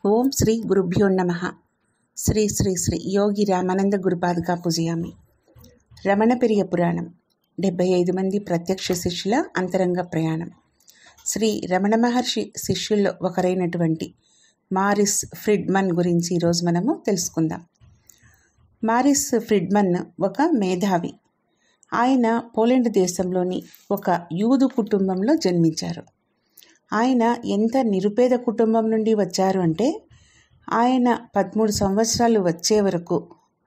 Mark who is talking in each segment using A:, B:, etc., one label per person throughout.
A: ఓం శ్రీ గురుభ్యో నమః. శ్రీ శ్రీ శ్రీ యోగి రామానంద గురుపాదుకా పూజయామి. రమణపెరియ పురాణం 75 మంది ప్రత్యక్ష శిష్యుల అంతరంగ ప్రయాణం. శ్రీ రమణ మహర్షి శిష్యుల్లో ఒకరైనటువంటి మారిస్ ఫ్రిడ్మన్ గురించి ఈరోజు మనము తెలుసుకుందాం. మారిస్ ఫ్రిడ్మన్ ఒక మేధావి. ఆయన పోలాండ్ దేశంలోని ఒక యూదు కుటుంబంలో జన్మించారు. ఆయన ఎంత నిరుపేద కుటుంబం నుండి వచ్చారు అంటే ఆయన 13 సంవత్సరాలు వచ్చే వరకు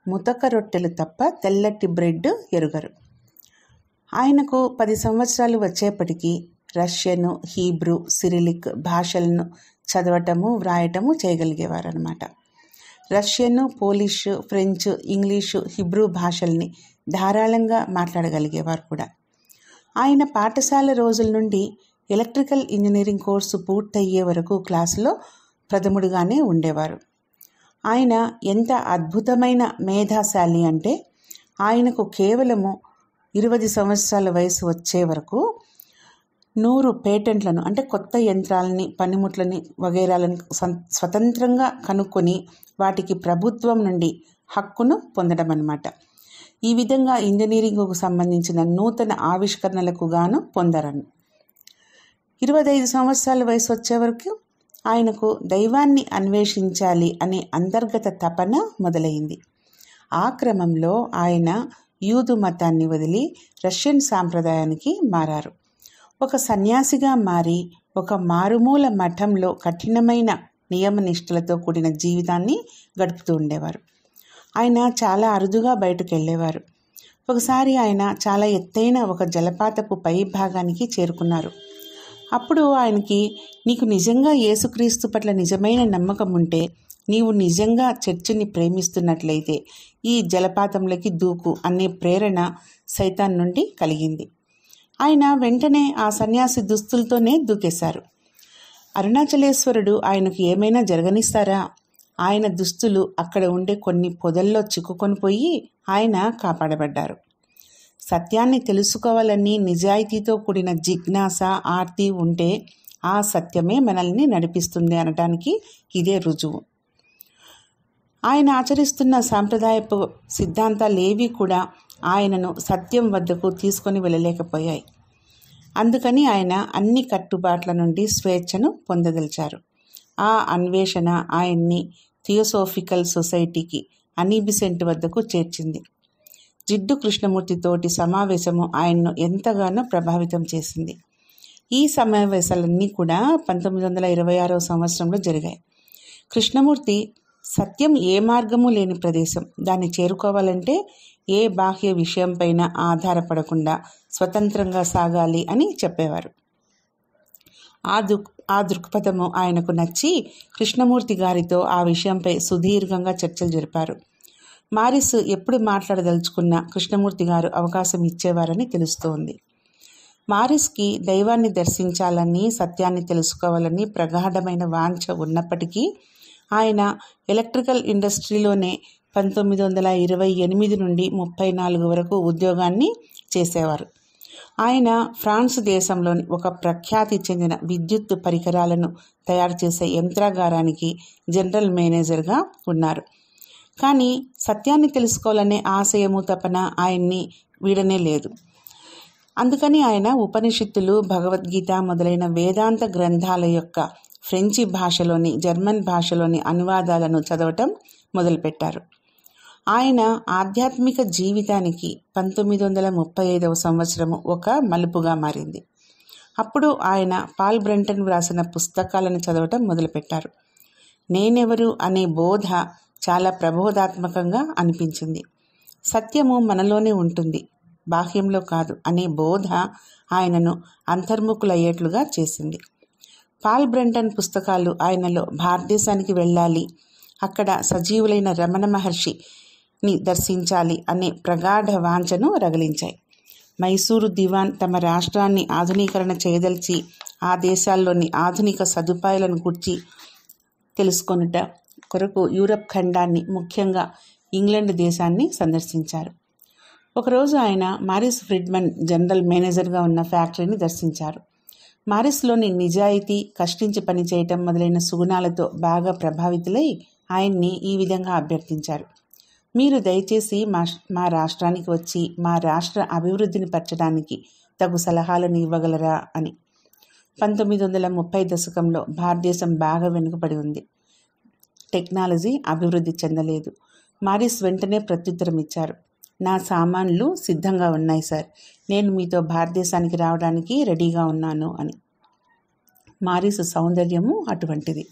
A: ముతక రొట్టెలు తప్ప తెల్లటి బ్రెడ్ ఎరుగరు. ఆయనకు 10 సంవత్సరాలు వచ్చేప్పటికీ రష్యను, హీబ్రూ, సిరిలిక్ భాషలను చదవటము, వ్రాయటము చేయగలిగేవారు అన్నమాట. Russian, Polish, French, English, Hebrew భాషల్ని ధారాళంగా మాట్లాడగలిగేవారు కూడా. ఆయన పాఠశాల రోజుల నుండి ఎలక్ట్రికల్ ఇంజనీరింగ్ కోర్సు పూర్తయ్యే వరకు క్లాసులో ప్రథముడుగానే ఉండేవారు. ఆయన ఎంత అద్భుతమైన మేధాశాలి అంటే ఆయనకు కేవలము 20 సంవత్సరాల వయసు వచ్చే వరకు 100 పేటెంట్లను అంటే కొత్త యంత్రాలని, పనిముట్లని వగైరాలను స్వతంత్రంగా కనుక్కొని వాటికి ప్రభుత్వం నుండి హక్కును పొందడం అన్నమాట. ఈ విధంగా ఇంజనీరింగ్కు సంబంధించిన నూతన ఆవిష్కరణలకు గాను పొందారని. 25 సంవత్సరాల వయసు వచ్చే వరకు ఆయనకు దైవాన్ని అన్వేషించాలి అనే అంతర్గత తపన మొదలైంది. ఆ క్రమంలో ఆయన యూదు మతాన్ని వదిలి రష్యన్ సాంప్రదాయానికి మారారు. ఒక సన్యాసిగా మారి ఒక మారుమూల మఠంలో కఠినమైన నియమనిష్టలతో కూడిన జీవితాన్ని గడుపుతూ ఉండేవారు. ఆయన చాలా అరుదుగా బయటకు వెళ్ళేవారు. ఒకసారి ఆయన చాలా ఎత్తైన ఒక జలపాతపు పై భాగానికి చేరుకున్నారు. అప్పుడు ఆయనకి, నీకు నిజంగా యేసుక్రీస్తు పట్ల నిజమైన నమ్మకం ఉంటే, నీవు నిజంగా చర్చిని ప్రేమిస్తున్నట్లయితే ఈ జలపాతంలోకి దూకు అనే ప్రేరణ సైతాన్ నుండి కలిగింది. ఆయన వెంటనే ఆ సన్యాసి దుస్తులతోనే దూకేశారు. అరుణాచలేశ్వరుడు ఆయనకు ఏమైనా జరగనిస్తారా? ఆయన దుస్తులు అక్కడ ఉండే కొన్ని పొదల్లో చిక్కుకొని పోయి ఆయన కాపాడబడ్డారు. సత్యాన్ని తెలుసుకోవాలని నిజాయితీతో కూడిన జిజ్ఞాస, ఆర్తి ఉంటే ఆ సత్యమే మనల్ని నడిపిస్తుంది అనడానికి ఇదే రుజువు. ఆయన ఆచరిస్తున్న సాంప్రదాయపు సిద్ధాంతాలేవి కూడా ఆయనను సత్యం వద్దకు తీసుకొని వెళ్ళలేకపోయాయి. అందుకని ఆయన అన్ని కట్టుబాట్ల నుండి స్వేచ్ఛను పొందదలిచారు. ఆ అన్వేషణ ఆయన్ని థియోసోఫికల్ సొసైటీకి అనీబిసెంట్ వద్దకు చేర్చింది. జిడ్డు కృష్ణమూర్తితోటి సమావేశము ఆయన్ను ఎంతగానో ప్రభావితం చేసింది. ఈ సమావేశాలన్నీ కూడా 1926 సంవత్సరంలో జరిగాయి. కృష్ణమూర్తి సత్యం ఏ మార్గము లేని ప్రదేశం, దాన్ని చేరుకోవాలంటే ఏ బాహ్య విషయంపైన ఆధారపడకుండా స్వతంత్రంగా సాగాలి అని చెప్పేవారు. ఆ దృక్పథము ఆయనకు నచ్చి కృష్ణమూర్తి గారితో ఆ విషయంపై సుదీర్ఘంగా చర్చలు జరిపారు. మారిస్ ఎప్పుడు మాట్లాడదలుచుకున్నా కృష్ణమూర్తి గారు అవకాశం ఇచ్చేవారని తెలుస్తోంది. మారిస్కి దైవాన్ని దర్శించాలని, సత్యాన్ని తెలుసుకోవాలని ప్రగాఢమైన వాంఛ ఉన్నప్పటికీ ఆయన ఎలక్ట్రికల్ ఇండస్ట్రీలోనే 1928 నుండి 34 వరకు ఉద్యోగాన్ని చేసేవారు. ఆయన ఫ్రాన్స్ దేశంలోని ఒక ప్రఖ్యాతి చెందిన విద్యుత్ పరికరాలను తయారు చేసే యంత్రాగారానికి జనరల్ మేనేజర్గా ఉన్నారు. కానీ సత్యాన్ని తెలుసుకోవాలనే ఆశయము, తపన ఆయన్ని వీడనే లేదు. అందుకని ఆయన ఉపనిషత్తులు, భగవద్గీత మొదలైన వేదాంత గ్రంథాల యొక్క ఫ్రెంచి భాషలోని, జర్మన్ భాషలోని అనువాదాలను చదవటం మొదలుపెట్టారు. ఆయన ఆధ్యాత్మిక జీవితానికి 1935 సంవత్సరము ఒక మలుపుగా మారింది. అప్పుడు ఆయన పాల్ బ్రంటన్ వ్రాసిన పుస్తకాలను చదవటం మొదలుపెట్టారు. నేనెవరు అనే బోధ చాలా ప్రబోధాత్మకంగా అనిపించింది. సత్యము మనలోనే ఉంటుంది, బాహ్యంలో కాదు అనే బోధ ఆయనను అంతర్ముఖులయ్యేట్లుగా చేసింది. పాల్ బ్రంటన్ పుస్తకాలు ఆయనలో భారతదేశానికి వెళ్ళాలి, అక్కడ సజీవులైన రమణ మహర్షిని దర్శించాలి అనే ప్రగాఢ వాంఛను రగిలించాయి. మైసూరు దివాన్ తమ రాష్ట్రాన్ని ఆధునీకరణ చేయదలిచి ఆ దేశాల్లోని ఆధునిక సదుపాయాలను గురించి తెలుసుకొనుట కొరకు యూరప్ ఖండాన్ని, ముఖ్యంగా ఇంగ్లాండ్ దేశాన్ని సందర్శించారు. ఒకరోజు ఆయన మారిస్ ఫ్రిడ్మన్ జనరల్ మేనేజర్గా ఉన్న ఫ్యాక్టరీని దర్శించారు. మారిస్లోని నిజాయితీ, కష్టించి పనిచేయటం మొదలైన సుగుణాలతో బాగా ప్రభావితులై ఆయన్ని ఈ విధంగా అభ్యర్థించారు. మీరు దయచేసి మా రాష్ట్రానికి వచ్చి మా రాష్ట్ర అభివృద్ధిని పరచడానికి తగు సలహాలను ఇవ్వగలరా అని. 1930 దశకంలో భారతదేశం బాగా వెనుకబడి ఉంది. టెక్నాలజీ అభివృద్ధి చెందలేదు. మారిస్ వెంటనే ప్రత్యుత్తరం ఇచ్చారు. నా సామాన్లు సిద్ధంగా ఉన్నాయి సార్, నేను మీతో భారతదేశానికి రావడానికి రెడీగా ఉన్నాను అని. మారిస్ సౌందర్యము అటువంటిది.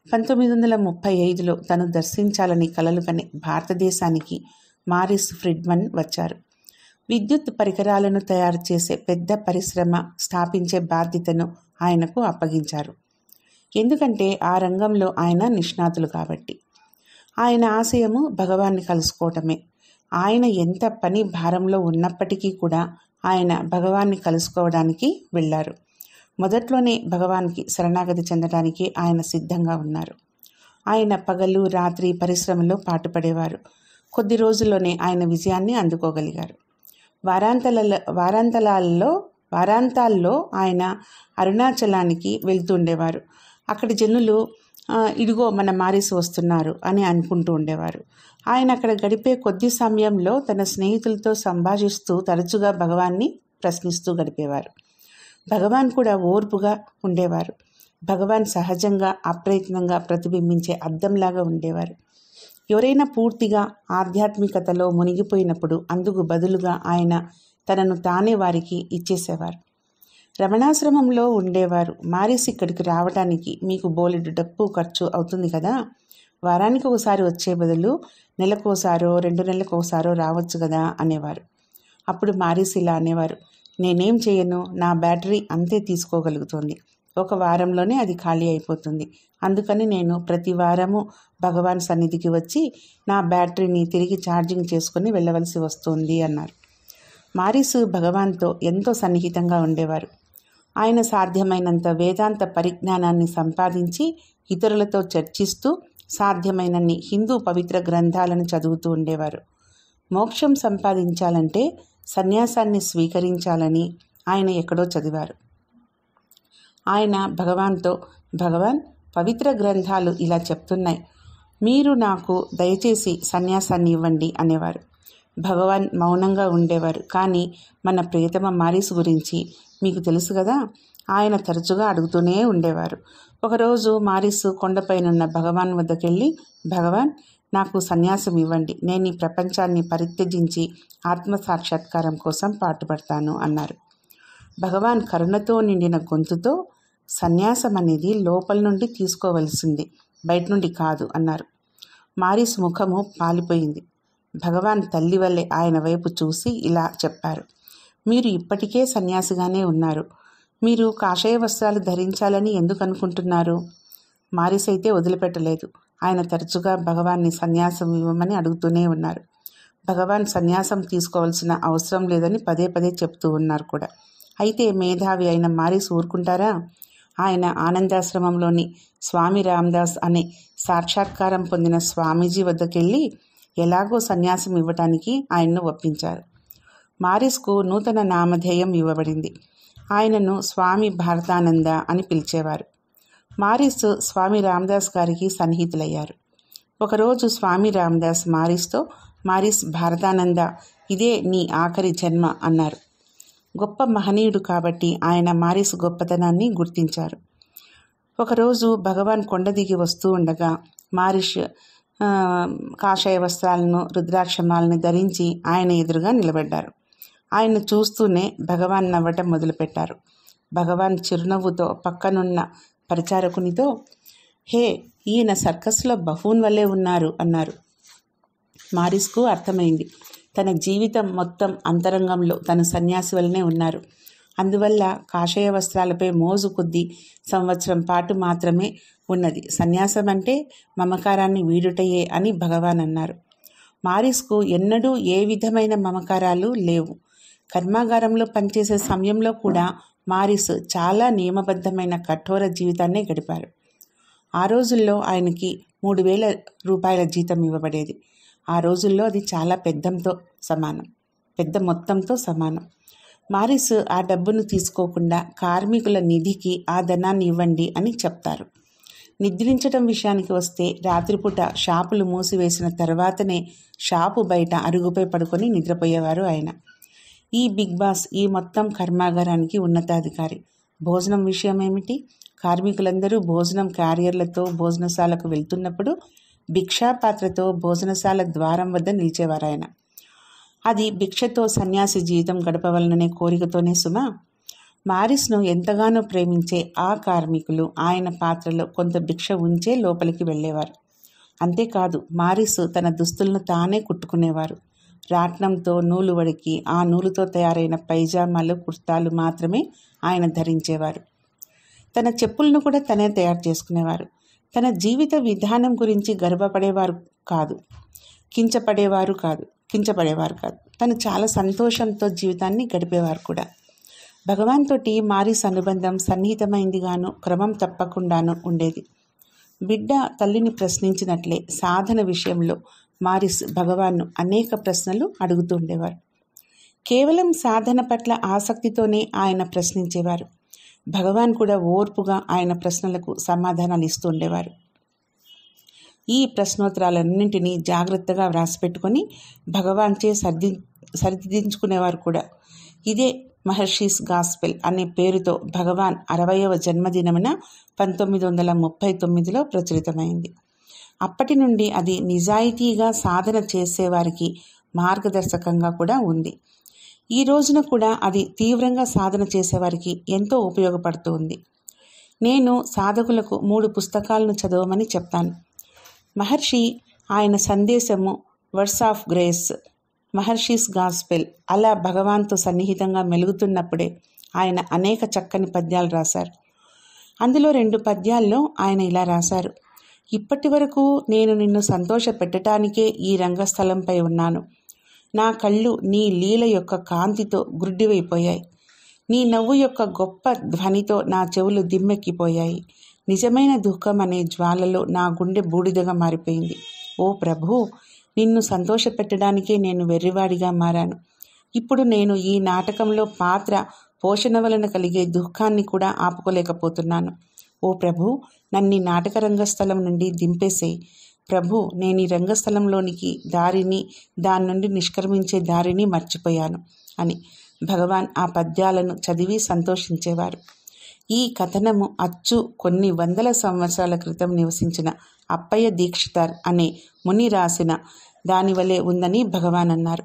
A: 1935లో తను దర్శించాలని కలలు కని భారతదేశానికి మారిస్ ఫ్రిడ్మన్ వచ్చారు. విద్యుత్ పరికరాలను తయారు చేసే పెద్ద పరిశ్రమ స్థాపించే బాధ్యతను ఆయనకు అప్పగించారు. ఎందుకంటే ఆ రంగంలో ఆయన నిష్ణాతులు కాబట్టి. ఆయన ఆశయము భగవాన్ని కలుసుకోవటమే. ఆయన ఎంత పని భారంలో ఉన్నప్పటికీ కూడా ఆయన భగవాన్ని కలుసుకోవడానికి వెళ్ళారు. మొదట్లోనే భగవాన్కి శరణాగతి చెందడానికి ఆయన సిద్ధంగా ఉన్నారు. ఆయన పగలు రాత్రి పరిశ్రమలో పాటుపడేవారు. కొద్ది రోజుల్లోనే ఆయన విజయాన్ని అందుకోగలిగారు. వారాంతాల్లో ఆయన అరుణాచలానికి వెళ్తుండేవారు. అక్కడి జనులు ఇదిగో మన మారిస్ వస్తున్నారు అని అనుకుంటూ ఉండేవారు. ఆయన అక్కడ గడిపే కొద్ది సమయంలో తన స్నేహితులతో సంభాషిస్తూ తరచుగా భగవాన్ని ప్రశ్నిస్తూ గడిపేవారు. భగవాన్ కూడా ఓర్పుగా ఉండేవారు. భగవాన్ సహజంగా అప్రయత్నంగా ప్రతిబింబించే అద్దంలాగా ఉండేవారు. ఎవరైనా పూర్తిగా ఆధ్యాత్మికతలో మునిగిపోయినప్పుడు అందుకు బదులుగా ఆయన తనను తానే వారికి ఇచ్చేసేవారు. రమణాశ్రమంలో ఉండేవారు. మారిస్ ఇక్కడికి రావడానికి మీకు బోలెడు డబ్బు ఖర్చు అవుతుంది కదా, వారానికి ఒకసారి వచ్చే బదులు నెలకోసారో 2 నెలలకోసారో రావచ్చు కదా అనేవారు. అప్పుడు మారిస్ ఇలా అనేవారు, నేనేం చేయను, నా బ్యాటరీ అంతే తీసుకోగలుగుతుంది, 1 వారంలోనే అది ఖాళీ అయిపోతుంది, అందుకని నేను ప్రతి వారము భగవాన్ సన్నిధికి వచ్చి నా బ్యాటరీని తిరిగి ఛార్జింగ్ చేసుకుని వెళ్ళవలసి వస్తుంది అన్నారు. మారిస్ భగవాన్తో ఎంతో సన్నిహితంగా ఉండేవారు. ఆయన సాధ్యమైనంత వేదాంత పరిజ్ఞానాన్ని సంపాదించి ఇతరులతో చర్చిస్తూ సాధ్యమైనన్ని హిందూ పవిత్ర గ్రంథాలను చదువుతూ ఉండేవారు. మోక్షం సంపాదించాలంటే సన్యాసాన్ని స్వీకరించాలని ఆయన ఎక్కడో చదివారు. ఆయన భగవాన్తో, భగవాన్, పవిత్ర గ్రంథాలు ఇలా చెప్తున్నాయి, మీరు నాకు దయచేసి సన్యాసాన్ని ఇవ్వండి అనేవారు. భగవాన్ మౌనంగా ఉండేవారు. కానీ మన ప్రియతమ మారిస్ గురించి మీకు తెలుసు కదా, ఆయన తరచుగా అడుగుతూనే ఉండేవారు. ఒకరోజు మారిస్ కొండపైనున్న భగవాన్ వద్దకెళ్ళి, భగవాన్, నాకు సన్యాసం ఇవ్వండి, నేను ఈ ప్రపంచాన్ని పరిత్యజించి ఆత్మసాక్షాత్కారం కోసం పాటుపడతాను అన్నారు. భగవాన్ కరుణతో నిండిన గొంతుతో, సన్యాసం అనేది లోపల నుండి తీసుకోవలసింది, బయట నుండి కాదు అన్నారు. మారిస్ ముఖము పాలిపోయింది. భగవాన్ తల్లి వల్లే ఆయన వైపు చూసి ఇలా చెప్పారు, మీరు ఇప్పటికే సన్యాసిగానే ఉన్నారు, మీరు కాషాయ వస్త్రాలు ధరించాలని ఎందుకు అనుకుంటున్నారు? మారిస్ అయితే వదిలిపెట్టలేదు. ఆయన తరచుగా భగవాన్ని సన్యాసం ఇవ్వమని అడుగుతూనే ఉన్నారు. భగవాన్ సన్యాసం తీసుకోవాల్సిన అవసరం లేదని పదే పదే చెప్తూ ఉన్నారు కూడా. అయితే మేధావి అయిన మారిస్ ఊరుకుంటారా? ఆయన ఆనందాశ్రమంలోని స్వామి రామదాస్ అనే సాక్షాత్కారం పొందిన స్వామీజీ వద్దకెళ్ళి ఎలాగో సన్యాసం ఇవ్వటానికి ఆయన్ను ఒప్పించారు. మారిస్కు నూతన నామధేయం ఇవ్వబడింది. ఆయనను స్వామి భారతానంద అని పిలిచేవారు. మారిస్ స్వామి రామదాస్ గారికి సన్నిహితులయ్యారు. ఒకరోజు స్వామి రామదాస్ మారిస్తో, మారిస్ భారతానంద, ఇదే నీ ఆఖరి జన్మ అన్నారు. గొప్ప మహనీయుడు కాబట్టి ఆయన మారిస్ గొప్పతనాన్ని గుర్తించారు. ఒకరోజు భగవాన్ కొండ దిగి వస్తూ ఉండగా మారిస్ కాషాయ వస్త్రాలను, రుద్రాక్షమాలను ధరించి ఆయన ఎదురుగా నిలబడ్డారు. ఆయన చూస్తూనే భగవాన్ నవ్వటం మొదలుపెట్టారు. భగవాన్ చిరునవ్వుతో పక్కనున్న పరిచారకునితో, హే, ఈయన సర్కస్లో బఫూన్ వల్లే ఉన్నారు అన్నారు. మారిస్కు అర్థమైంది, తన జీవితం మొత్తం అంతరంగంలో తను సన్యాసి వల్లనే ఉన్నారు. అందువల్ల కాషాయ వస్త్రాలపై మోజు కొద్ది సంవత్సరం పాటు మాత్రమే ఉన్నది. సన్యాసం అంటే మమకారాన్ని వీడుటయే అని భగవాన్ అన్నారు. మారిస్కు ఎన్నడూ ఏ విధమైన మమకారాలు లేవు. కర్మాగారంలో పనిచేసే సమయంలో కూడా మారిస్ చాలా నియమబద్ధమైన కఠోర జీవితాన్నే గడిపారు. ఆ రోజుల్లో ఆయనకి 3,000 రూపాయల జీతం ఇవ్వబడేది. ఆ రోజుల్లో అది చాలా పెద్ద మొత్తంతో సమానం. మారిస్ ఆ డబ్బును తీసుకోకుండా కార్మికుల నిధికి ఆ ధనాన్ని ఇవ్వండి అని చెప్తారు. నిద్రించటం విషయానికి వస్తే రాత్రిపూట షాపులు మూసివేసిన తర్వాతనే షాపు బయట అరుగుపై పడుకొని నిద్రపోయేవారు ఆయన. ఈ బిగ్ బాస్ ఈ మొత్తం కర్మాగారానికి ఉన్నతాధికారి. భోజనం విషయం ఏమిటి? కార్మికులందరూ భోజనం క్యారియర్లతో భోజనశాలకు వెళ్తున్నప్పుడు భిక్షాపాత్రతో భోజనశాల ద్వారం వద్ద నిలిచేవారు ఆయన. అది భిక్షతో సన్యాసి జీవితం గడపవలననే కోరికతోనే సుమా. మారిస్ను ఎంతగానో ప్రేమించే ఆ కార్మికులు ఆయన పాత్రలో కొంత భిక్ష ఉంచే లోపలికి వెళ్ళేవారు. అంతేకాదు, మారిస్ తన దుస్తులను తానే కుట్టుకునేవారు. రాట్నంతో నూలు వడికి ఆ నూలుతో తయారైన పైజామాలు, కుర్తాలు మాత్రమే ఆయన ధరించేవారు. తన చెప్పులను కూడా తనే తయారు చేసుకునేవారు. తన జీవిత విధానం గురించి గర్వపడేవారు కాదు, కించపడేవారు కాదు. తను చాలా సంతోషంతో జీవితాన్ని గడిపేవారు కూడా. భగవాన్ తోటి మారిస్ అనుబంధం సన్నిహితమైందిగాను క్రమం తప్పకుండాను ఉండేది. బిడ్డ తల్లిని ప్రశ్నించినట్లే సాధన విషయంలో మారిస్ భగవాన్ను అనేక ప్రశ్నలు అడుగుతూ ఉండేవారు. కేవలం సాధన పట్ల ఆసక్తితోనే ఆయన ప్రశ్నించేవారు. భగవాన్ కూడా ఓర్పుగా ఆయన ప్రశ్నలకు సమాధానాలు ఇస్తూ ఉండేవారు. ఈ ప్రశ్నోత్తరాలన్నింటినీ జాగ్రత్తగా వ్రాసిపెట్టుకొని భగవాన్చే సరిదిద్దించుకునేవారు కూడా. ఇదే మహర్షిస్ గాస్పెల్ అనే పేరుతో భగవాన్ 60వ జన్మదినమున 1939లో ప్రచురితమైంది. అప్పటి నుండి అది నిజాయితీగా సాధన చేసేవారికి మార్గదర్శకంగా కూడా ఉంది. ఈ రోజున కూడా అది తీవ్రంగా సాధన చేసేవారికి ఎంతో ఉపయోగపడుతూ ఉంది. నేను సాధకులకు 3 పుస్తకాలను చదవమని చెప్తాను. మహర్షి, ఆయన సందేశము, వర్డ్స్ ఆఫ్ గ్రేస్, మహర్షిస్ గాస్పెల్. అలా భగవాన్తో సన్నిహితంగా మెలుగుతున్నప్పుడే ఆయన అనేక చక్కని పద్యాలు రాశారు. అందులో 2 పద్యాల్లో ఆయన ఇలా రాశారు: ఇప్పటి వరకు నేను నిన్ను సంతోష పెట్టడానికే ఈ రంగస్థలంపై ఉన్నాను. నా కళ్ళు నీ లీల యొక్క కాంతితో గుడ్డివైపోయాయి. నీ నవ్వు యొక్క గొప్ప ధ్వనితో నా చెవులు దిమ్మెక్కిపోయాయి. నిజమైన దుఃఖం అనే జ్వాలలో నా గుండె బూడిదగా మారిపోయింది. ఓ ప్రభూ, నిన్ను సంతోషపెట్టడానికే నేను వెర్రివాడిగా మారాను. ఇప్పుడు నేను ఈ నాటకంలో పాత్ర పోషణ వలన కలిగే దుఃఖాన్ని కూడా ఆపుకోలేకపోతున్నాను. ఓ ప్రభూ, నన్ను ఈ నాటక రంగస్థలం నుండి దింపేసేయి. ప్రభు, నేను ఈ రంగస్థలంలోనికి దారిని, దాని నుండి నిష్క్రమించే దారిని మర్చిపోయాను అని భగవాన్ ఆ పద్యాలను చదివి సంతోషించేవారు. ఈ కథనము అచ్చు కొన్ని వందల సంవత్సరాల క్రితం నివసించిన అప్పయ్య దీక్షితార్ అనే ముని రాసిన దానివలే ఉందని భగవాన్ అన్నారు.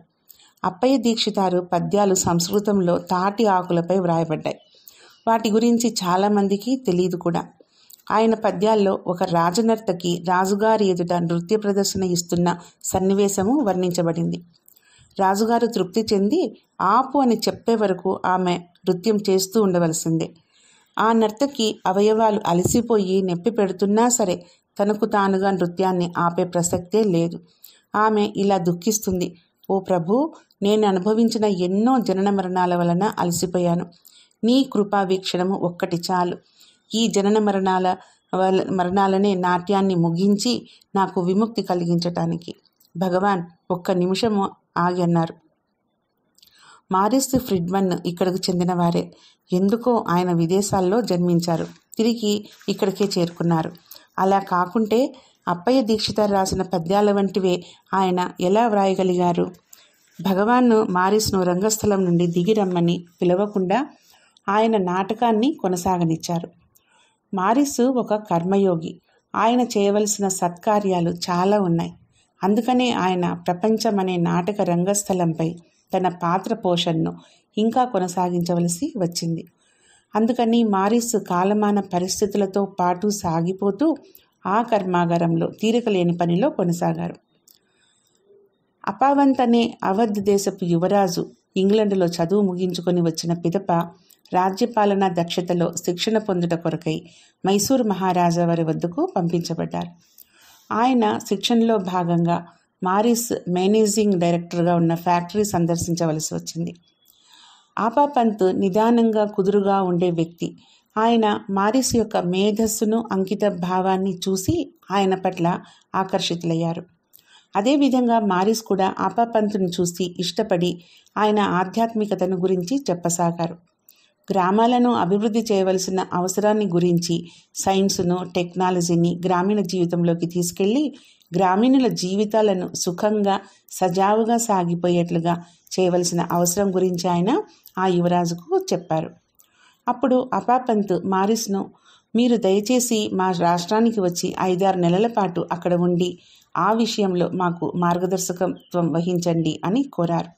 A: అప్పయ్య దీక్షితారు పద్యాలు సంస్కృతంలో తాటి ఆకులపై వ్రాయబడ్డాయి. వాటి గురించి చాలామందికి తెలియదు కూడా. ఆయన పద్యాల్లో ఒక రాజనర్తకి రాజుగారి ఎదుట నృత్య ప్రదర్శన ఇస్తున్న సన్నివేశము వర్ణించబడింది. రాజుగారు తృప్తి చెంది ఆపు అని చెప్పే వరకు ఆమె నృత్యం చేస్తూ ఉండవలసిందే. ఆ నర్తకి అవయవాలు అలసిపోయి నొప్పి పెడుతున్నా సరే తనకు తానుగా నృత్యాన్ని ఆపే ప్రసక్తే లేదు. ఆమె ఇలా దుఃఖిస్తుంది: ఓ ప్రభు, నేను అనుభవించిన ఎన్నో జనన మరణాల వలన అలసిపోయాను. నీ కృపా వీక్షణము ఒక్కటి చాలు. ఈ జనన మరణాలనే నాట్యాన్ని ముగించి నాకు విముక్తి కలిగించటానికి. భగవాన్ ఒక్క నిమిషము ఆగి అన్నారు. మారిస్ ఫ్రిడ్మన్ ఇక్కడకు చెందినవారే. ఎందుకో ఆయన విదేశాల్లో జన్మించారు, తిరిగి ఇక్కడికే చేరుకున్నారు. అలా కాకుంటే అప్పయ్య దీక్షితార్ రాసిన పద్యాల వంటివే ఆయన ఎలా వ్రాయగలిగారు? భగవాన్ను మారిస్ను రంగస్థలం నుండి దిగి రమ్మని పిలవకుండా ఆయన నాటకాన్ని కొనసాగనిచ్చారు. మారిస్ ఒక కర్మయోగి. ఆయన చేయవలసిన సత్కార్యాలు చాలా ఉన్నాయి. అందుకనే ఆయన ప్రపంచం అనే నాటక రంగస్థలంపై తన పాత్ర పోషణను ఇంకా కొనసాగించవలసి వచ్చింది. అందుకని మారిస్ కాలమాన పరిస్థితులతో పాటు సాగిపోతూ ఆ కర్మాగారంలో తీరికలేని పనిలో కొనసాగారు. అపావంత్ అనే అవధ్ దేశపు యువరాజు ఇంగ్లండులో చదువు ముగించుకొని వచ్చిన పిదప రాజ్యపాలనా దక్షతలో శిక్షణ పొందుట కొరకై మైసూరు మహారాజా వారి వద్దకు పంపించబడ్డారు. ఆయన శిక్షణలో భాగంగా మారిస్ మేనేజింగ్ డైరెక్టర్గా ఉన్న ఫ్యాక్టరీ సందర్శించవలసి వచ్చింది. ఆపాపంత్ నిదానంగా కుదురుగా ఉండే వ్యక్తి. ఆయన మారిస్ యొక్క మేధస్సును, అంకిత భావాన్ని చూసి ఆయన పట్ల ఆకర్షితులయ్యారు. అదేవిధంగా మారిస్ కూడా ఆపాపంతుని చూసి ఇష్టపడి ఆయన ఆధ్యాత్మికతను గురించి చెప్పసాగారు. గ్రామాలను అభివృద్ధి చేయవలసిన అవసరాన్ని గురించి సైన్సును, టెక్నాలజీని గ్రామీణ జీవితంలోకి తీసుకెళ్లి గ్రామీణుల జీవితాలను సుఖంగా, సజావుగా సాగిపోయేట్లుగా చేయవలసిన అవసరం గురించి ఆయన ఆ యువరాజుకు చెప్పారు. అప్పుడు అపాపంత్ మారిస్ను, మీరు దయచేసి మా రాష్ట్రానికి వచ్చి 5-6 నెలల పాటు అక్కడ ఉండి ఆ విషయంలో మాకు మార్గదర్శకత్వం వహించండి అని కోరారు.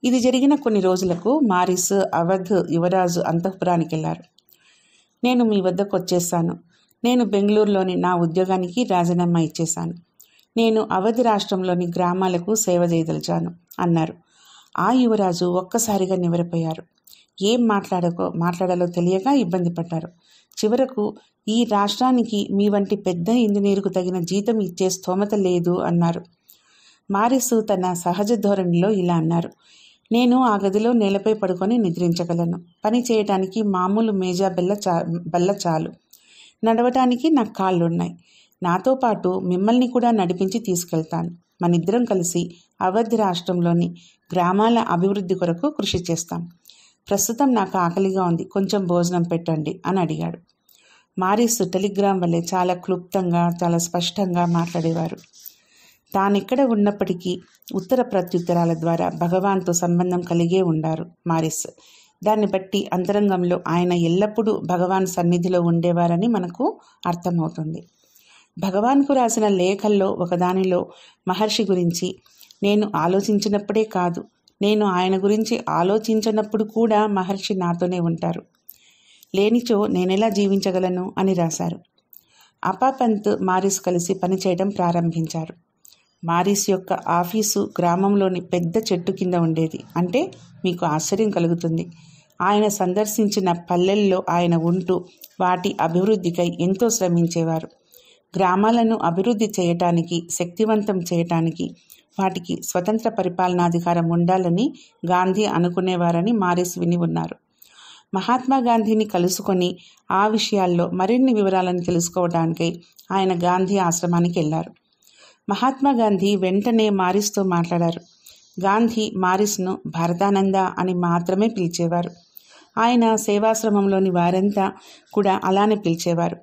A: ఇది జరిగిన కొన్ని రోజులకు మారిస్ అవధ్ యువరాజు అంతఃపురానికి వెళ్ళారు. నేను మీ వద్దకు వచ్చేసాను. నేను బెంగళూరులోని నా ఉద్యోగానికి రాజీనామా ఇచ్చేశాను. నేను అవధ్ రాష్ట్రంలోని గ్రామాలకు సేవ చేయదలిచాను అన్నారు. ఆ యువరాజు ఒక్కసారిగా నివ్వెరపోయారు. ఏం మాట్లాడాలో తెలియక ఇబ్బంది పడ్డారు. చివరకు, ఈ రాష్ట్రానికి మీ వంటి పెద్ద ఇంజనీరుకు తగిన జీతం ఇచ్చే స్తోమత లేదు అన్నారు. మారిస్ తన సహజ ధోరణిలో ఇలా అన్నారు. నేను ఆ గదిలో నేలపై పడుకొని నిద్రించగలను. పని చేయటానికి మామూలు మేజా బల్ల చాలు. నడవటానికి నాకు కాళ్ళున్నాయి. నాతో పాటు మిమ్మల్ని కూడా నడిపించి తీసుకెళ్తాను. మనిద్దరం కలిసి అవధ్ రాష్ట్రంలోని గ్రామాల అభివృద్ధి కొరకు కృషి చేస్తాం. ప్రస్తుతం నాకు ఆకలిగా ఉంది, కొంచెం భోజనం పెట్టండి అని అడిగాడు. మారిస్ టెలిగ్రామ్ వల్లే చాలా క్లుప్తంగా, చాలా స్పష్టంగా మాట్లాడేవారు. తానెక్కడ ఉన్నప్పటికీ ఉత్తర ప్రత్యుత్తరాల ద్వారా భగవాన్తో సంబంధం కలిగే ఉండారు మారిస్. దాన్ని బట్టి అంతరంగంలో ఆయన ఎల్లప్పుడూ భగవాన్ సన్నిధిలో ఉండేవారని మనకు అర్థమవుతుంది. భగవాన్కు రాసిన లేఖల్లో ఒకదానిలో మహర్షి గురించి, నేను ఆలోచించినప్పుడే కాదు, నేను ఆయన గురించి ఆలోచించినప్పుడు కూడా మహర్షి నాతోనే ఉంటారు. లేనిచో నేనెలా జీవించగలను అని రాశారు. అపాపంత్ మారిస్ కలిసి పనిచేయడం ప్రారంభించారు. మారిస్ యొక్క ఆఫీసు గ్రామంలోని పెద్ద చెట్టు కింద ఉండేది. అంటే మీకు ఆశ్చర్యం కలుగుతుంది. ఆయన సందర్శించిన పల్లెల్లో ఆయన ఉంటూ వాటి అభివృద్ధికై ఎంతో శ్రమించేవారు. గ్రామాలను అభివృద్ధి చేయటానికి, శక్తివంతం చేయటానికి, వాటికి స్వతంత్ర పరిపాలనాధికారం ఉండాలని గాంధీ అనుకునేవారని మారిస్ విని ఉన్నారు. మహాత్మా గాంధీని కలుసుకొని ఆ విషయాల్లో మరిన్ని వివరాలను తెలుసుకోవడానికై ఆయన గాంధీ ఆశ్రమానికి వెళ్ళారు. మహాత్మా గాంధీ వెంటనే మారిస్తో మాట్లాడారు. గాంధీ మారిస్ను భారతానంద అని మాత్రమే పిలిచేవారు. ఆయన సేవాశ్రమంలోని వారంతా కూడా అలానే పిలిచేవారు.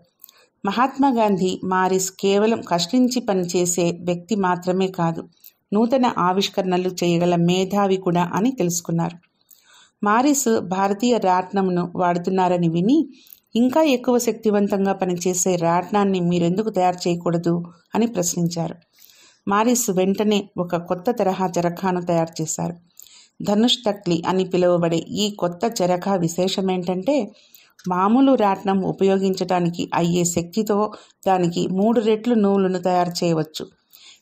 A: మహాత్మా గాంధీ మారిస్ కేవలం కష్టించి పనిచేసే వ్యక్తి మాత్రమే కాదు, నూతన ఆవిష్కరణలు చేయగల మేధావి కూడా అని తెలుసుకున్నారు. మారిస్ భారతీయ రాట్నంను వాడుతున్నారని విని, ఇంకా ఎక్కువ శక్తివంతంగా పనిచేసే రాట్నాన్ని మీరెందుకు తయారు చేయకూడదు అని ప్రశ్నించారు. మారిస్ వెంటనే ఒక కొత్త తరహా చరఖాను తయారు చేశారు. ధనుష్ తక్లి అని పిలువబడే ఈ కొత్త చరఖా విశేషమేంటంటే, మామూలు రాట్నం ఉపయోగించడానికి అయ్యే శక్తితో దానికి 3 రెట్లు నూలును తయారు చేయవచ్చు.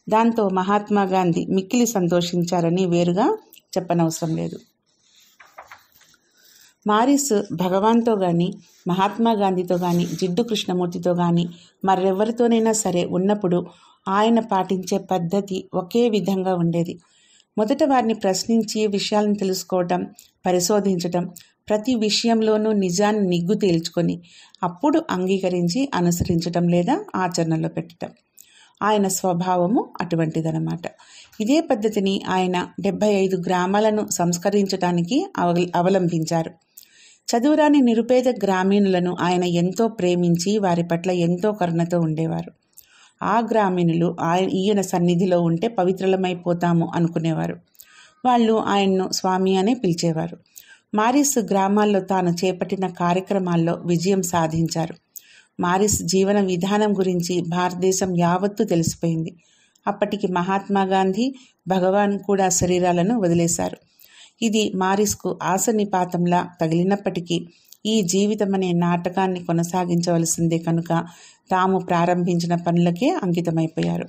A: దాంతో మహాత్మా గాంధీ మిక్కిలి సంతోషించారని వేరుగా చెప్పనవసరం లేదు. మారిస్ భగవాన్తో కానీ, మహాత్మా గాంధీతో కానీ, జిడ్డు కృష్ణమూర్తితో కానీ, మరెవరితోనైనా సరే ఉన్నప్పుడు ఆయన పాటించే పద్ధతి ఒకే విధంగా ఉండేది. మొదట వారిని ప్రశ్నించి విషయాలను తెలుసుకోవటం, పరిశోధించటం, ప్రతి విషయంలోనూ నిజాన్ని నిగ్గు తేల్చుకొని అప్పుడు అంగీకరించి అనుసరించటం లేదా ఆచరణలో పెట్టడం. ఆయన స్వభావము అటువంటిదన్నమాట. ఇదే పద్ధతిని ఆయన 75 గ్రామాలను సంస్కరించడానికి అవలంబించారు. చదువురాని నిరుపేద గ్రామీణులను ఆయన ఎంతో ప్రేమించి వారి పట్ల ఎంతో కరుణతో ఉండేవారు. ఆ గ్రామీణులు ఈయన సన్నిధిలో ఉంటే పవిత్రులమైపోతాము అనుకునేవారు. వాళ్ళు ఆయన్ను స్వామి అనే పిలిచేవారు. మారిస్ గ్రామాల్లో తాను చేపట్టిన కార్యక్రమాల్లో విజయం సాధించారు. మారిస్ జీవన విధానం గురించి భారతదేశం యావత్తూ తెలిసిపోయింది. అప్పటికి మహాత్మా గాంధీ, భగవాన్ కూడా శరీరాలను వదిలేశారు. ఇది మారిస్కు ఆశనిపాతంలా తగిలినప్పటికీ ఈ జీవితం అనే నాటకాన్ని కొనసాగించవలసిందే కనుక తాము ప్రారంభించిన పనులకే అంకితమైపోయారు.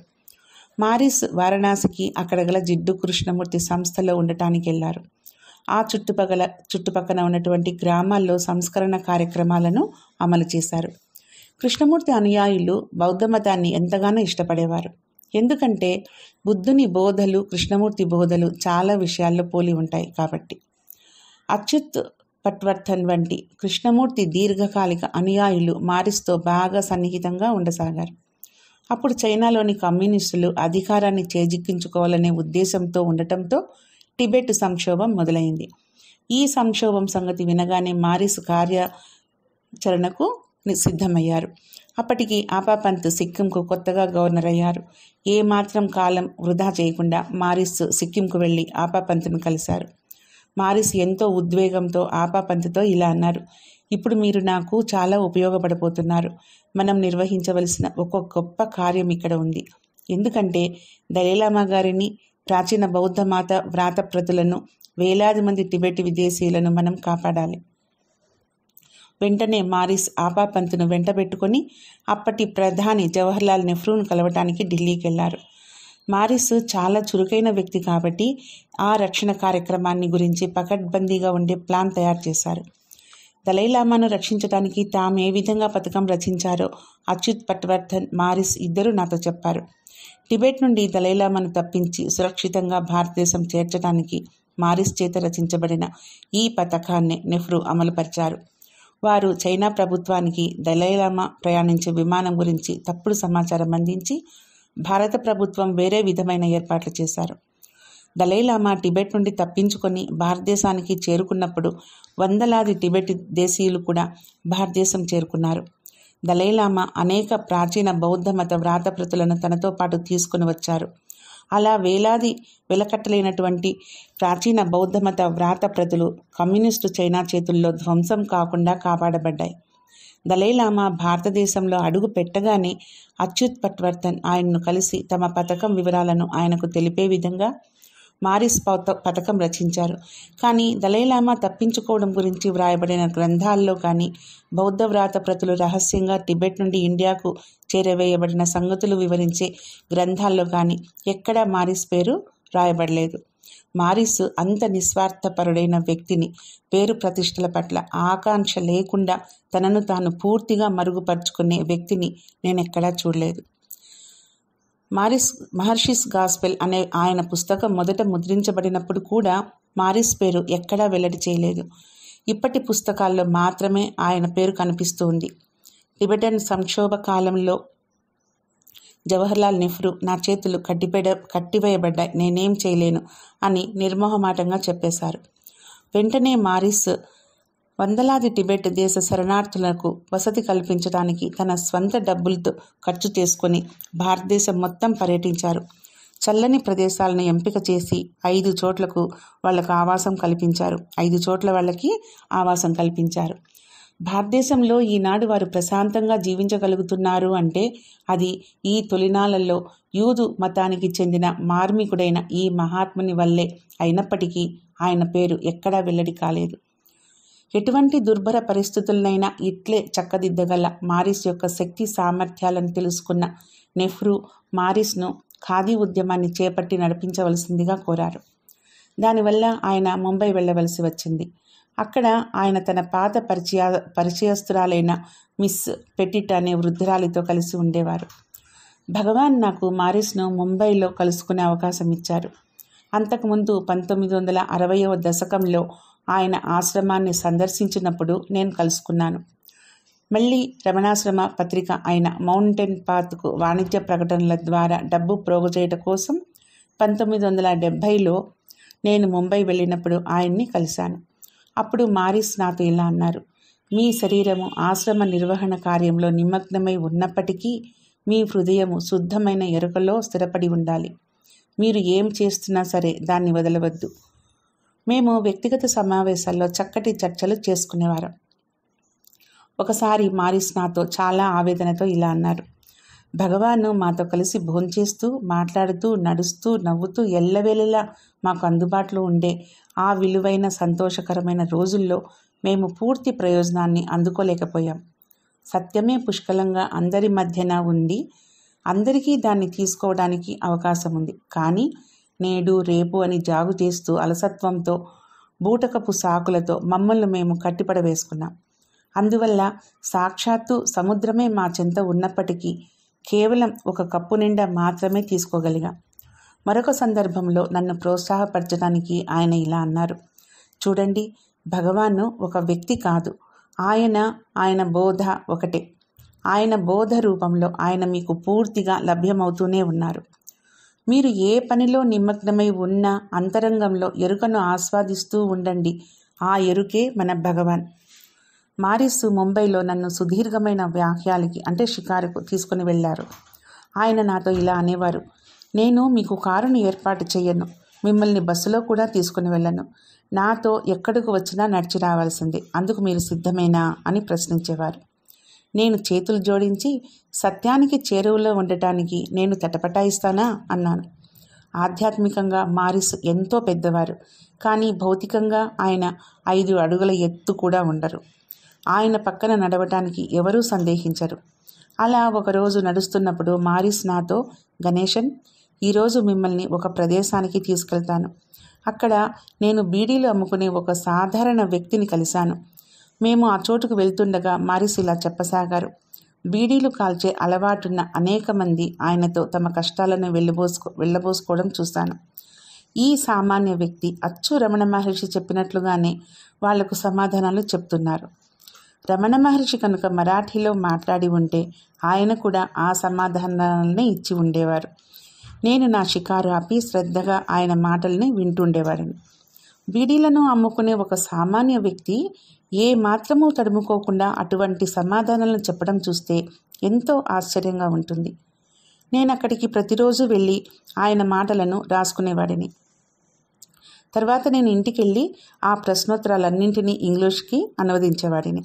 A: మారిస్ వారణాసికి అక్కడ గల జిడ్డు కృష్ణమూర్తి సంస్థలో ఉండటానికి వెళ్ళారు. ఆ చుట్టుపక్కన ఉన్నటువంటి గ్రామాల్లో సంస్కరణ కార్యక్రమాలను అమలు చేశారు. కృష్ణమూర్తి అనుయాయులు బౌద్ధ మతాన్ని ఎంతగానో ఇష్టపడేవారు. ఎందుకంటే బుద్ధుని బోధలు, కృష్ణమూర్తి బోధలు చాలా విషయాల్లో పోలి ఉంటాయి కాబట్టి. అచ్యుత్ పట్వర్ధన్ వంటి కృష్ణమూర్తి దీర్ఘకాలిక అనుయాయులు మారిస్తో బాగా సన్నిహితంగా ఉండసాగారు. అప్పుడు చైనాలోని కమ్యూనిస్టులు అధికారాన్ని చేజిక్కించుకోవాలనే ఉద్దేశంతో ఉండటంతో టిబెట్ సంక్షోభం మొదలైంది. ఈ సంక్షోభం సంగతి వినగానే మారిస్ కార్యాచరణకు సిద్ధమయ్యారు. అప్పటికి ఆపాపంత్ సిక్కింకు కొత్తగా గవర్నర్ అయ్యారు. ఏమాత్రం కాలం వృధా చేయకుండా మారిస్ సిక్కింకు వెళ్ళి ఆపాపంత్ను కలిశారు. మారిస్ ఎంతో ఉద్వేగంతో ఆపాపంత్తో ఇలా అన్నారు: ఇప్పుడు మీరు నాకు చాలా ఉపయోగపడబోతున్నారు. మనం నిర్వహించవలసిన ఒక గొప్ప కార్యం ఇక్కడ ఉంది. ఎందుకంటే దలైలామా గారిని, ప్రాచీన బౌద్ధ మాత వ్రాతప్రతులను, వేలాది మంది టిబెట్ విదేశీయులను మనం కాపాడాలి. వెంటనే మారిస్ ఆపాపంత్ను వెంటబెట్టుకొని అప్పటి ప్రధాని జవహర్లాల్ నెహ్రూను కలవటానికి ఢిల్లీకి వెళ్లారు. మారిస్ చాలా చురుకైన వ్యక్తి కాబట్టి ఆ రక్షణ కార్యక్రమాన్ని గురించి పకడ్బందీగా ఉండే ప్లాన్ తయారు చేశారు. దలైలామాను రక్షించడానికి తాము ఏ విధంగా పథకం రచించారో అచ్యుత్ పట్వర్ధన్, మారిస్ ఇద్దరూ నాతో చెప్పారు. టిబెట్ నుండి దలైలామాను తప్పించి సురక్షితంగా భారతదేశం చేర్చడానికి మారిస్ చేత రచించబడిన ఈ పథకాన్ని నెహ్రూ అమలుపరిచారు. వారు చైనా ప్రభుత్వానికి దలైలామా ప్రయాణించే విమానం గురించి తప్పుడు సమాచారం అందించి భారత ప్రభుత్వం వేరే విధమైన ఏర్పాట్లు చేశారు. దలైలామా టిబెట్ నుండి తప్పించుకొని భారతదేశానికి చేరుకున్నప్పుడు వందలాది టిబెట్ దేశీయులు కూడా భారతదేశం చేరుకున్నారు. దలైలామా అనేక ప్రాచీన బౌద్ధ మత వ్రాతప్రతులను తనతో పాటు తీసుకుని వచ్చారు. అలా వేలాది వెలకట్టలేనటువంటి ప్రాచీన బౌద్ధమత వ్రాతప్రతులు కమ్యూనిస్టు చైనా చేతుల్లో ధ్వంసం కాకుండా కాపాడబడ్డాయి. దలైలామా భారతదేశంలో అడుగు పెట్టగానే అచ్యుత్ పట్వర్ధన్ ఆయన్ను కలిసి తమ పథకం వివరాలను ఆయనకు తెలిపే విధంగా మారిస్ పథకం రచించారు. కానీ దలైలామా తప్పించుకోవడం గురించి వ్రాయబడిన గ్రంథాల్లో కానీ, బౌద్ధ వ్రాతప్రతులు రహస్యంగా టిబెట్ నుండి ఇండియాకు చేరవేయబడిన సంగతులు వివరించే గ్రంథాల్లో కానీ ఎక్కడా మారిస్ పేరు రాయబడలేదు. మారిస్ అంత నిస్వార్థపరుడైన వ్యక్తిని, పేరు ప్రతిష్టల పట్ల ఆకాంక్ష లేకుండా తనను తాను పూర్తిగా మరుగుపరుచుకునే వ్యక్తిని నేనెక్కడా చూడలేదు. మహర్షిస్ గాస్పెల్ అనే ఆయన పుస్తకం మొదట ముద్రించబడినప్పుడు కూడా మారిస్ పేరు ఎక్కడా వెల్లడి చేయలేదు. ఇప్పటి పుస్తకాల్లో మాత్రమే ఆయన పేరు కనిపిస్తూ ఉంది. టిబెటన్ సంక్షోభ కాలంలో జవహర్లాల్ నెహ్రూ నా చేతులు కట్టివేయబడ్డాయి, నేనేం చేయలేను అని నిర్మోహమాటంగా చెప్పేశారు. వెంటనే మారిస్ వందలాది టిబెట్ దేశ శరణార్థులకు వసతి కల్పించడానికి తన స్వంత డబ్బులతో ఖర్చు చేసుకొని భారతదేశం మొత్తం పర్యటించారు. చల్లని ప్రదేశాలను ఎంపిక చేసి 5 చోట్లకు వాళ్ళకు ఆవాసం కల్పించారు. 5 చోట్ల వాళ్ళకి ఆవాసం కల్పించారు. భారతదేశంలో ఈనాడు వారు ప్రశాంతంగా జీవించగలుగుతున్నారు అంటే అది ఈ తొలినాళ్లలో యూదు మతానికి చెందిన మార్మికుడైన ఈ మహాత్ముని వల్లే అయినప్పటికీ ఆయన పేరు ఎక్కడా వెల్లడి కాలేదు. ఎటువంటి దుర్భర పరిస్థితులనైనా ఇట్లే చక్కదిద్దగల మారిస్ యొక్క శక్తి సామర్థ్యాలను తెలుసుకున్న నెహ్రూ మారిస్ను ఖాదీ ఉద్యమాన్ని చేపట్టి నడిపించవలసిందిగా కోరారు. దానివల్ల ఆయన ముంబై వెళ్ళవలసి వచ్చింది. అక్కడ ఆయన తన పాత పరిచయస్తురాలైన మిస్ పెటిట్ అనే వృద్ధురాలితో కలిసి ఉండేవారు. భగవాన్ నాకు మారిస్ను ముంబైలో కలుసుకునే అవకాశం ఇచ్చారు. అంతకుముందు 1960వ దశకంలో ఆయన ఆశ్రమాన్ని సందర్శించినప్పుడు నేను కలుసుకున్నాను. మళ్ళీ రమణాశ్రమ పత్రిక అయిన మౌంటైన్ పాత్కు వాణిజ్య ప్రకటనల ద్వారా డబ్బు ప్రోగు చేయడం కోసం 1970లో నేను ముంబై వెళ్ళినప్పుడు ఆయన్ని కలిశాను. అప్పుడు మారిస్ నాతో ఇలా అన్నారు: మీ శరీరము ఆశ్రమ నిర్వహణ కార్యంలో నిమగ్నమై ఉన్నప్పటికీ మీ హృదయము శుద్ధమైన ఎరుకలో స్థిరపడి ఉండాలి. మీరు ఏం చేస్తున్నా సరే దాన్ని వదలవద్దు. మేము వ్యక్తిగత సమావేశాల్లో చక్కటి చర్చలు చేసుకునేవారం. ఒకసారి మారిస్ నాతో చాలా ఆవేదనతో ఇలా అన్నారు: భగవాను మాతో కలిసి భోంచేస్తూ, మాట్లాడుతూ, నడుస్తూ, నవ్వుతూ ఎల్లవేళలా మాకు అందుబాటులో ఉండే ఆ విలువైన సంతోషకరమైన రోజుల్లో మేము పూర్తి ప్రయోజనాన్ని అందుకోలేకపోయాం. సత్యమే పుష్కలంగా అందరి మధ్యన ఉండి అందరికీ దాన్ని తీసుకోవడానికి అవకాశం ఉంది. కానీ నేడు రేపు అని జాగు చేస్తూ అలసత్వంతో, బూటకపు సాకులతో మమ్మల్ని మేము కట్టిపడ వేసుకున్నాం. అందువల్ల సాక్షాత్తు సముద్రమే మా చెంత ఉన్నప్పటికీ కేవలం ఒక కప్పు నిండా మాత్రమే తీసుకోగలిగాం. మరొక సందర్భంలో నన్ను ప్రోత్సాహపరచడానికి ఆయన ఇలా అన్నారు: చూడండి, భగవాను ఒక వ్యక్తి కాదు, ఆయన బోధ ఒకటే. ఆయన బోధ రూపంలో ఆయన మీకు పూర్తిగా లభ్యమవుతూనే ఉన్నారు. మీరు ఏ పనిలో నిమగ్నమై ఉన్నా అంతరంగంలో ఎరుకను ఆస్వాదిస్తూ ఉండండి. ఆ ఎరుకే మన భగవాన్. మారిస్ ముంబైలో నన్ను సుదీర్ఘమైన వ్యాఖ్యాలకి అంటే షికారుకు తీసుకుని వెళ్ళారు. ఆయన నాతో ఇలా అనేవారు, నేను మీకు కారును ఏర్పాటు చేయను, మిమ్మల్ని బస్సులో కూడా తీసుకుని వెళ్ళను. నాతో ఎక్కడికి వచ్చినా నడిచి రావాల్సిందే. అందుకు మీరు సిద్ధమేనా అని ప్రశ్నించేవారు. నేను చేతులు జోడించి, సత్యానికి చేరువలో ఉండటానికి నేను తటపటాయిస్తానా అన్నాను. ఆధ్యాత్మికంగా మారిస్ ఎంతో పెద్దవారు, కానీ భౌతికంగా ఆయన 5 అడుగుల ఎత్తు కూడా ఉండరు. ఆయన పక్కన నడవటానికి ఎవరూ సందేహించరు. అలా ఒకరోజు నడుస్తున్నప్పుడు మారిస్ నాతో, గణేశన్, ఈరోజు మిమ్మల్ని ఒక ప్రదేశానికి తీసుకెళ్తాను. అక్కడ నేను బీడీలు అమ్ముకునే ఒక సాధారణ వ్యక్తిని కలిశాను. మేము ఆ చోటుకు వెళ్తుండగా మారిస్ ఇలా చెప్పసాగారు. బీడీలు కాల్చే అలవాటున్న అనేక మంది ఆయనతో తమ కష్టాలను వెళ్ళబోసుకోవడం చూశాను. ఈ సామాన్య వ్యక్తి అచ్చు రమణ మహర్షి చెప్పినట్లుగానే వాళ్లకు సమాధానాలు చెప్తున్నారు. రమణ మహర్షి కనుక మరాఠీలో మాట్లాడి ఉంటే ఆయన కూడా ఆ సమాధానాలనే ఇచ్చి ఉండేవారు. నేను నా షికారు ఆపి శ్రద్ధగా ఆయన మాటల్ని వింటుండేవాడిని. బీడీలను అమ్ముకునే ఒక సామాన్య వ్యక్తి ఏ మాత్రమూ తడుముకోకుండా అటువంటి సమాధానాలను చెప్పడం చూస్తే ఎంతో ఆశ్చర్యంగా ఉంటుంది. నేను అక్కడికి ప్రతిరోజు వెళ్ళి ఆయన మాటలను రాసుకునేవాడిని. తర్వాత నేను ఇంటికి వెళ్ళి ఆ ప్రశ్నోత్తరాలన్నింటినీ ఇంగ్లీష్కి అనువదించేవాడిని.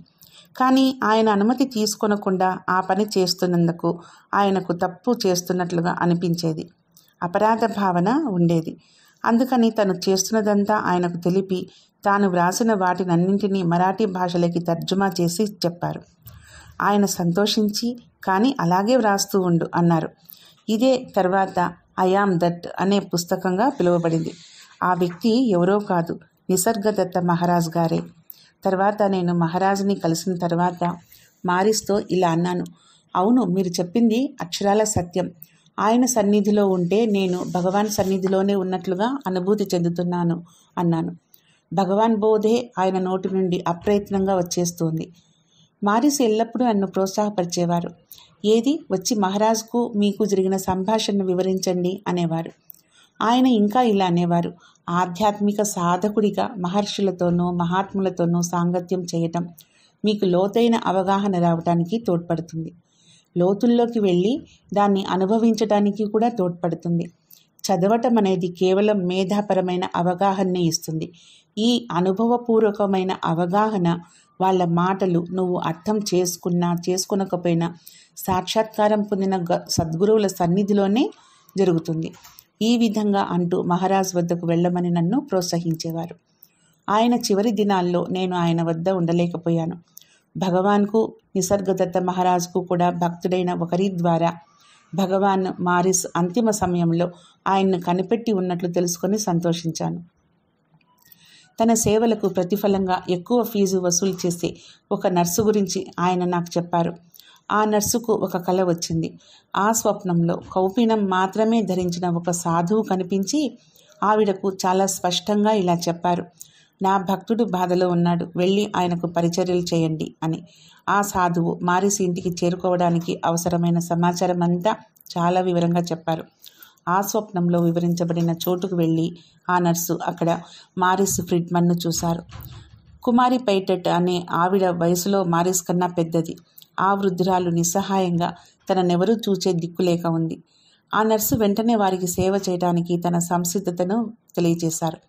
A: కానీ ఆయన అనుమతి తీసుకొనకుండా ఆ పని చేస్తున్నందుకు ఆయనకు తప్పు చేస్తున్నట్లుగా అనిపించేది. అపరాధ భావన ఉండేది. అందుకని తను చేస్తున్నదంతా ఆయనకు తెలిపి తాను వ్రాసిన వాటినన్నింటినీ మరాఠీ భాషలోకి తర్జుమా చేసి చెప్పారు. ఆయన సంతోషించి, కానీ అలాగే వ్రాస్తూ ఉండు అన్నారు. ఇదే తర్వాత ఐ యామ్ దట్ అనే పుస్తకంగా పిలువబడింది. ఆ వ్యక్తి ఎవరో కాదు, నిసర్గదత్త మహారాజ్ గారే. తర్వాత నేను మహారాజుని కలిసిన తర్వాత మారిస్తో ఇలా అన్నాను, అవును, మీరు చెప్పింది అక్షరాల సత్యం. ఆయన సన్నిధిలో ఉంటే నేను భగవాన్ సన్నిధిలోనే ఉన్నట్లుగా అనుభూతి చెందుతున్నాను అన్నాను. భగవాన్ బోధే ఆయన నోటి నుండి అప్రయత్నంగా వచ్చేస్తుంది. మారిస్ ఎల్లప్పుడూ నన్ను ప్రోత్సాహపరిచేవారు. ఏది వచ్చి మహారాజుకు మీకు జరిగిన సంభాషణను వివరించండి అనేవారు. ఆయన ఇంకా ఇలా అనేవారు, ఆధ్యాత్మిక సాధకుడిగా మహర్షులతోనూ మహాత్ములతోనూ సాంగత్యం చేయటం మీకు లోతైన అవగాహన రావడానికి తోడ్పడుతుంది. లోతుల్లోకి వెళ్ళి దాన్ని అనుభవించడానికి కూడా తోడ్పడుతుంది. చదవటం అనేది కేవలం మేధాపరమైన అవగాహననే ఇస్తుంది. ఈ అనుభవపూర్వకమైన అవగాహన, వాళ్ళ మాటలు నువ్వు అర్థం చేసుకున్నా చేసుకునకపోయినా సాక్షాత్కారం పొందిన సద్గురువుల సన్నిధిలోనే జరుగుతుంది. ఈ విధంగా అంటూ మహారాజ్ వద్దకు వెళ్ళమని నన్ను ప్రోత్సహించేవారు. ఆయన చివరి దినాల్లో నేను ఆయన వద్ద ఉండలేకపోయాను. భగవాన్కు, నిసర్గదత్త మహారాజుకు కూడా భక్తుడైన ఒకరి ద్వారా భగవాన్ మారిస్ అంతిమ సమయంలో ఆయన్ను కనిపెట్టి ఉన్నట్లు తెలుసుకొని సంతోషించాను. తన సేవలకు ప్రతిఫలంగా ఎక్కువ ఫీజు వసూలు చేసే ఒక నర్సు గురించి ఆయన నాకు చెప్పారు. ఆ నర్సుకు ఒక కల వచ్చింది. ఆ స్వప్నంలో కౌపీనం మాత్రమే ధరించిన ఒక సాధువు కనిపించి ఆవిడకు చాలా స్పష్టంగా ఇలా చెప్పారు, నా భక్తుడు బాధలో ఉన్నాడు, వెళ్ళి ఆయనకు పరిచర్యలు చేయండి అని. ఆ సాధువు మారిస్ ఇంటికి చేరుకోవడానికి అవసరమైన సమాచారం అంతా చాలా వివరంగా చెప్పారు. ఆ స్వప్నంలో వివరించబడిన చోటుకు వెళ్ళి ఆ నర్సు అక్కడ మారిస్ ఫ్రిడ్మన్ను చూశారు. కుమారి పైటెట్ అనే ఆవిడ వయసులో మారిస్ కన్నా పెద్దది. ఆ వృద్ధురాలు నిస్సహాయంగా తననెవరూ చూచే దిక్కులేక ఉంది. ఆ నర్సు వెంటనే వారికి సేవ చేయడానికి తన సంసిద్ధతను తెలియజేశారు.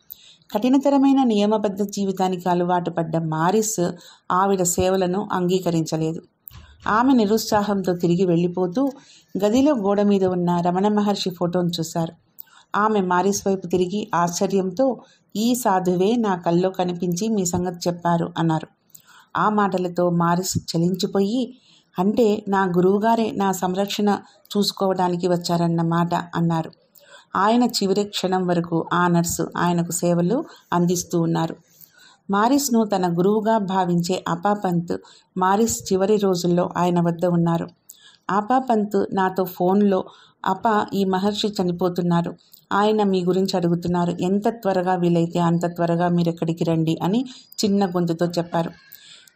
A: కఠినతరమైన నియమబద్ధ జీవితానికి అలవాటు పడ్డ మారిస్ ఆవిడ సేవలను అంగీకరించలేదు. ఆమె నిరుత్సాహంతో తిరిగి వెళ్ళిపోతూ గదిలో గోడ మీద ఉన్న రమణ మహర్షి ఫోటోను చూశారు. ఆమె మారిస్ వైపు తిరిగి ఆశ్చర్యంతో, ఈ సాధువే నా కల్లో కనిపించి మీ సంగతి చెప్పారు అన్నారు. ఆ మాటలతో మారిస్ చలించిపోయి, అంటే నా గురువుగారే నా సంరక్షణ చూసుకోవడానికి వచ్చారన్నమాట అన్నారు. ఆయన చివరి క్షణం వరకు ఆ నర్సు ఆయనకు సేవలు అందిస్తూ ఉన్నారు. మారిస్ను తన గురువుగా భావించే అపాపంత్ మారిస్ చివరి రోజుల్లో ఆయన వద్ద ఉన్నారు. ఆపాపంత్ నాతో ఫోన్లో, అపా, ఈ మహర్షి చనిపోతున్నారు, ఆయన మీ గురించి అడుగుతున్నారు, ఎంత త్వరగా వీలైతే అంత త్వరగా మీరు ఎక్కడికి రండి అని చిన్న గొంతుతో చెప్పారు.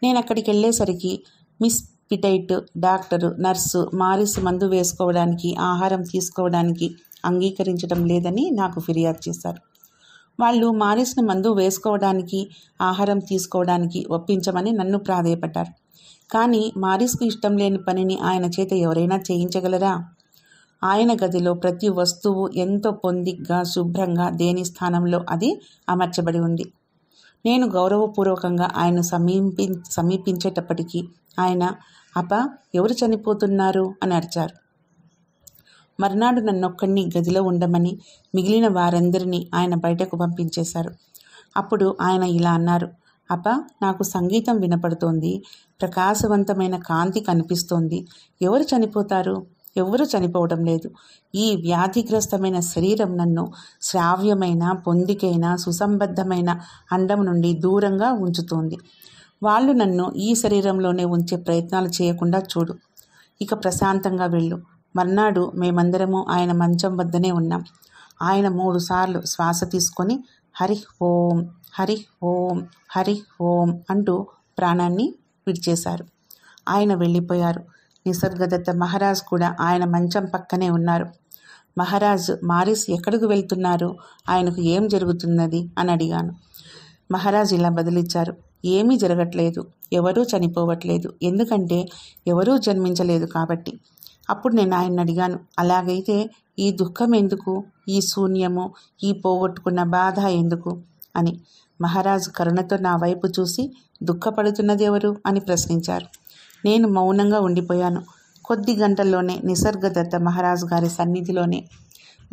A: నేను అక్కడికి వెళ్ళేసరికి మిస్ పిటైట్, డాక్టరు, నర్సు మారిస్ మందు వేసుకోవడానికి, ఆహారం తీసుకోవడానికి అంగీకరించడం లేదని నాకు ఫిర్యాదు చేశారు. వాళ్ళు మారిస్ను మందు వేసుకోవడానికి, ఆహారం తీసుకోవడానికి ఒప్పించమని నన్ను ప్రాధేయపడ్డారు. కానీ మారిస్కు ఇష్టం లేని పనిని ఆయన చేత ఎవరైనా చేయించగలరా? ఆయన గదిలో ప్రతి వస్తువు ఎంతో పొందిగ్గా, శుభ్రంగా దేని స్థానంలో అది అమర్చబడి ఉంది. నేను గౌరవపూర్వకంగా ఆయన సమీపించేటప్పటికీ ఆయన అబ్బా, ఎవరు చనిపోతున్నారు అని అరిచారు. మర్నాడు నన్నొక్కడిని గదిలో ఉండమని మిగిలిన వారందరినీ ఆయన బయటకు పంపించేశారు. అప్పుడు ఆయన ఇలా అన్నారు, అబ్బా, నాకు సంగీతం వినపడుతోంది, ప్రకాశవంతమైన కాంతి కనిపిస్తోంది. ఎవరు చనిపోతారు? ఎవరు చనిపోవడం లేదు. ఈ వ్యాధిగ్రస్తమైన శరీరం నన్ను శ్రావ్యమైన, పొందికైన, సుసంబద్ధమైన అండం నుండి దూరంగా ఉంచుతోంది. వాళ్ళు నన్ను ఈ శరీరంలోనే ఉంచే ప్రయత్నాలు చేయకుండా చూడు. ఇక ప్రశాంతంగా వెళ్ళు. మర్నాడు మేమందరము ఆయన మంచం వద్దనే ఉన్నాం. ఆయన 3 సార్లు శ్వాస తీసుకొని హరి ఓం, హరి ఓం, హరి ఓం అంటూ ప్రాణాన్ని విడిచేశారు. ఆయన వెళ్ళిపోయారు. నిసర్గదత్త మహారాజ్ కూడా ఆయన మంచం పక్కనే ఉన్నారు. మహారాజ్, మారిస్ ఎక్కడికి వెళ్తున్నారు? ఆయనకు ఏం జరుగుతున్నది అని అడిగాను. మహారాజ్ ఇలా బదిలిచ్చారు, ఏమీ జరగట్లేదు, ఎవరూ చనిపోవట్లేదు, ఎందుకంటే ఎవరూ జన్మించలేదు కాబట్టి. అప్పుడు నేను ఆయన్ని అడిగాను, అలాగైతే ఈ దుఃఖం ఎందుకు, ఈ శూన్యము, ఈ పోగొట్టుకున్న బాధ ఎందుకు అని. మహారాజ్ కరుణతో నా వైపు చూసి, దుఃఖపడుతున్నది ఎవరు అని ప్రశ్నించారు. నేను మౌనంగా ఉండిపోయాను. కొద్ది గంటల్లోనే నిసర్గదత్త మహారాజ్ గారి సన్నిధిలోనే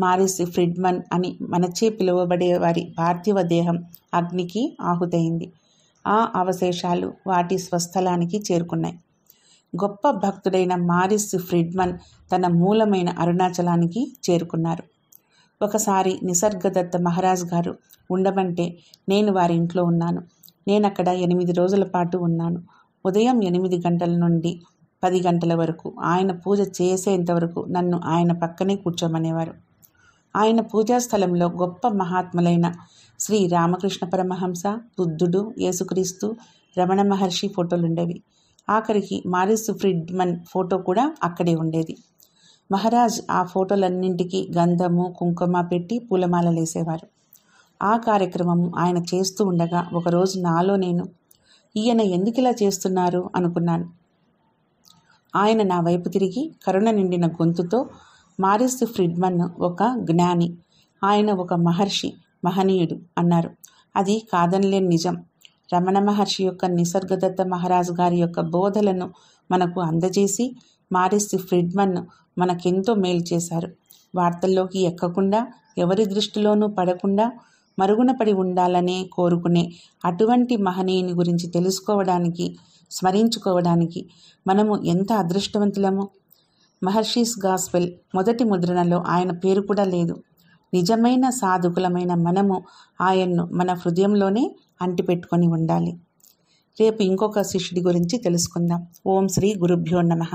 A: మారిస్ ఫ్రిడ్మన్ అని మనచే పిలువబడే వారి పార్థివ దేహం అగ్నికి ఆహుతయింది. ఆ అవశేషాలు వాటి స్వస్థలానికి చేరుకున్నాయి. గొప్ప భక్తుడైన మారిస్ ఫ్రిడ్మన్ తన మూలమైన అరుణాచలానికి చేరుకున్నారు. ఒకసారి నిసర్గదత్త మహారాజ్ గారు ఉండమంటే నేను వారి ఇంట్లో ఉన్నాను. నేనక్కడ 8 రోజుల పాటు ఉన్నాను. ఉదయం 8 గంటల నుండి 10 గంటల వరకు ఆయన పూజ చేసేంతవరకు నన్ను ఆయన పక్కనే కూర్చోమనేవారు. ఆయన పూజా స్థలంలో గొప్ప మహాత్ములైన శ్రీ రామకృష్ణ పరమహంస, బుద్ధుడు, యేసుక్రీస్తు, రమణ మహర్షి ఫోటోలుండేవి. ఆఖరికి మారిస్ ఫ్రిడ్మన్ ఫోటో కూడా అక్కడే ఉండేది. మహారాజ్ ఆ ఫోటోలన్నింటికీ గంధము, కుంకుమ పెట్టి పూలమాలలేసేవారు. ఆ కార్యక్రమం ఆయన చేస్తూ ఉండగా ఒకరోజు నాలో నేను, ఈయన ఎందుకిలా చేస్తున్నారు అనుకున్నాను. ఆయన నా వైపు తిరిగి కరుణ నిండిన గొంతుతో, మారిస్ ఫ్రిడ్మన్ ఒక జ్ఞాని, ఆయన ఒక మహర్షి, మహనీయుడు అన్నారు. అది కాదనలేని నిజం. రమణ మహర్షి యొక్క నిసర్గదత్త మహారాజ్ గారి యొక్క బోధలను మనకు అందజేసి మారిస్ ఫ్రిడ్మన్ మనకెంతో మేలు చేశారు. వార్తల్లోకి ఎక్కకుండా, ఎవరి దృష్టిలోనూ పడకుండా మరుగున పడి ఉండాలనే కోరుకునే అటువంటి మహనీయుని గురించి తెలుసుకోవడానికి, స్మరించుకోవడానికి మనము ఎంత అదృష్టవంతులము. మహర్షిస్ గాస్పెల్ మొదటి ముద్రణలో ఆయన పేరు కూడా లేదు. నిజమైన సాధకులమైన మనము ఆయన్ను మన హృదయంలోనే అంటిపెట్టుకొని ఉండాలి. రేపు ఇంకొక శిష్యుడి గురించి తెలుసుకుందాం. ఓం శ్రీ గురుభ్యో నమః.